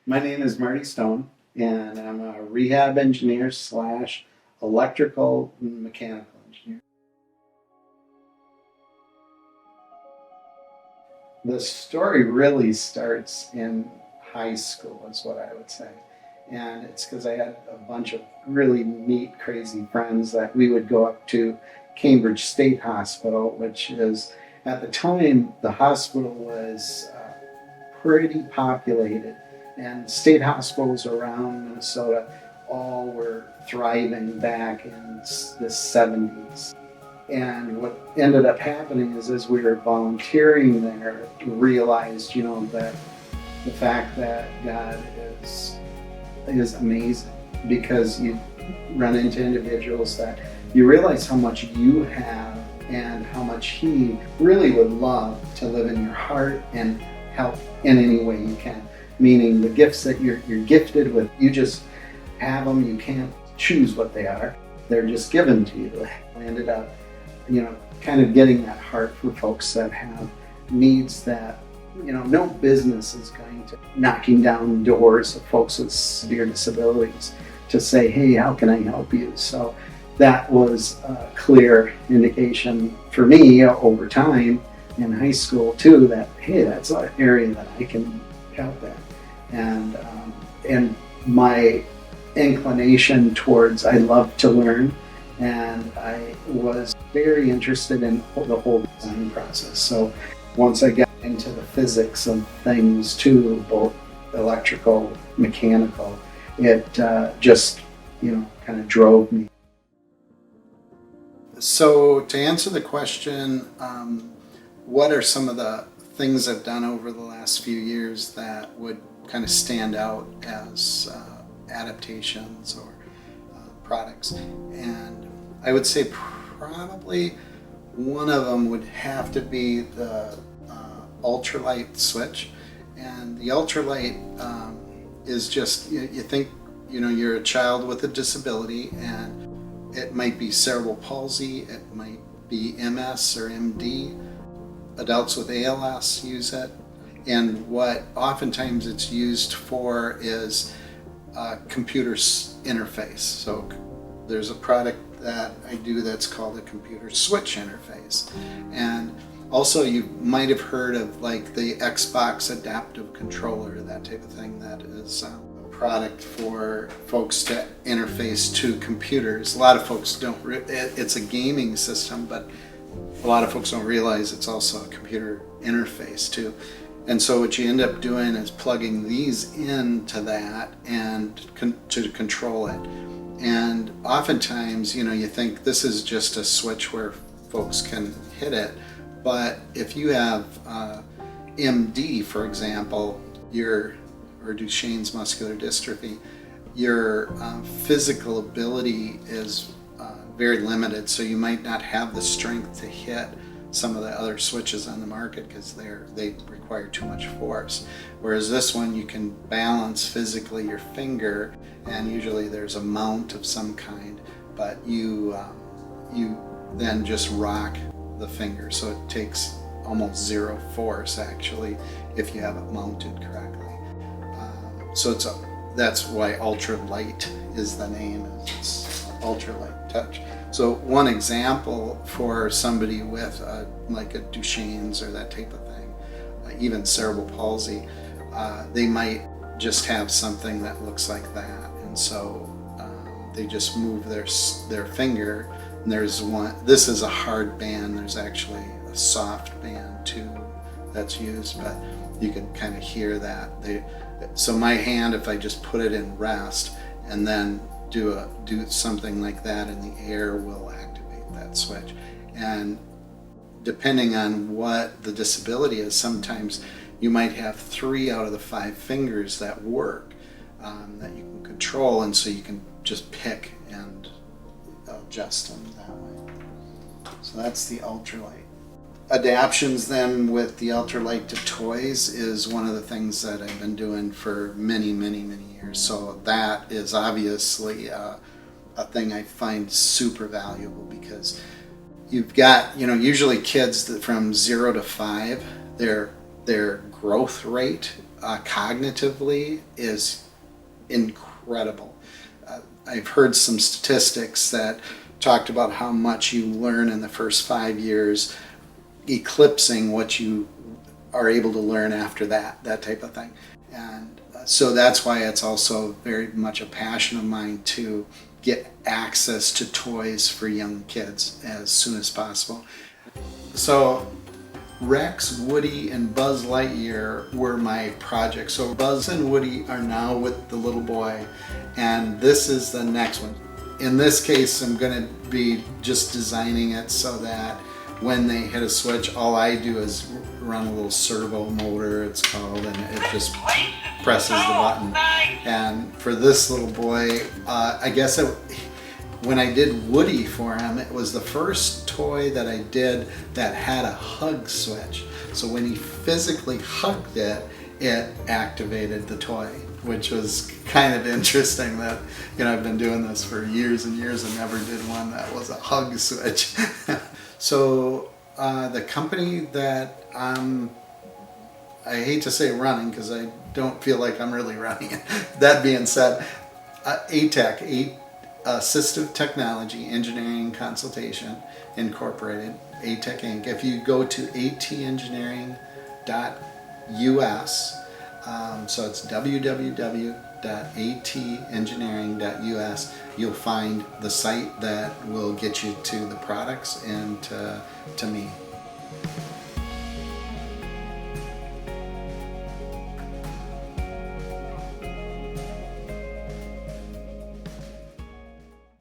My name is Marty Stone, and I'm a rehab engineer slash electrical and mechanical engineer. The story really starts in high school, is what I would say. And it's because I had a bunch of really neat, crazy friends that we would go up to Cambridge State Hospital, which is, at the time, the hospital was pretty populated, and state hospitals around Minnesota all were thriving back in the 70s. And what ended up happening is, as we were volunteering there, we realized, that the fact that God is amazing, because you run into individuals that you realize how much you have and how much He really would love to live in your heart and help in any way you can. Meaning the gifts that you're gifted with, you just have them. You can't choose what they are. They're just given to you. I ended up, kind of getting that heart for folks that have needs that, no business is going to knocking down doors of folks with severe disabilities to say, hey, how can I help you? So that was a clear indication for me over time in high school too, that hey, that's an area that I can help at. And my inclination towards, I love to learn, and I was very interested in the whole design process. So once I got into the physics of things too, both electrical, mechanical, it just kind of drove me. So to answer the question, what are some of the things I've done over the last few years that would kind of stand out as adaptations or products? And I would say probably one of them would have to be the ultralight switch. And the ultralight is just, you think, you're a child with a disability, and it might be cerebral palsy, it might be MS or MD. Adults with ALS use it, and what oftentimes it's used for is computer interface. So there's a product that I do that's called a computer switch interface. And also, you might have heard of like the Xbox adaptive controller, that type of thing. That is a product for folks to interface to computers. A lot of folks don't, it's a gaming system, but a lot of folks don't realize it's also a computer interface too. And so what you end up doing is plugging these into that and to control it. And oftentimes, you think this is just a switch where folks can hit it. But if you have MD, for example, or Duchenne's muscular dystrophy, your physical ability is very limited, so you might not have the strength to hit some of the other switches on the market because they require too much force. Whereas this one, you can balance physically your finger, and usually there's a mount of some kind, but you then just rock the finger, so it takes almost zero force actually if you have it mounted correctly. That's why ultralight is the name. It's ultralight touch. So one example for somebody with like a Duchenne's or that type of thing, even cerebral palsy, they might just have something that looks like that, and so they just move their finger. And there's one. This is a hard band. There's actually a soft band too that's used, but you can kind of hear that. So my hand, if I just put it in rest and then do something like that in the air, will activate that switch. And depending on what the disability is, sometimes you might have 3 out of the 5 fingers that work, that you can control, and so you can just pick and adjust them that way. So that's the ultralight. Adaptions then with the ultralight to toys is one of the things that I've been doing for many years. So that is obviously a thing I find super valuable, because you've got, usually kids that from 0 to 5, their growth rate cognitively is incredible. I've heard some statistics that talked about how much you learn in the first 5 years, eclipsing what you are able to learn after that type of thing. And so that's why it's also very much a passion of mine to get access to toys for young kids as soon as possible. So Rex, Woody, and Buzz Lightyear were my projects. So Buzz and Woody are now with the little boy, and this is the next one. In this case, I'm going to be just designing it so that when they hit a switch, all I do is run a little servo motor, it's called, and it just presses the button. And for this little boy, I guess when I did Woody for him, it was the first toy that I did that had a hug switch. So when he physically hugged it, it activated the toy, which was kind of interesting that, I've been doing this for years and years and never did one that was a hug switch. So the company that I hate to say running because I don't feel like I'm really running it. That being said, ATEC, Assistive Technology, Engineering Consultation Incorporated, ATEC Inc. If you go to atengineering.us, so it's www.atengineering.us, you'll find the site that will get you to the products and to me.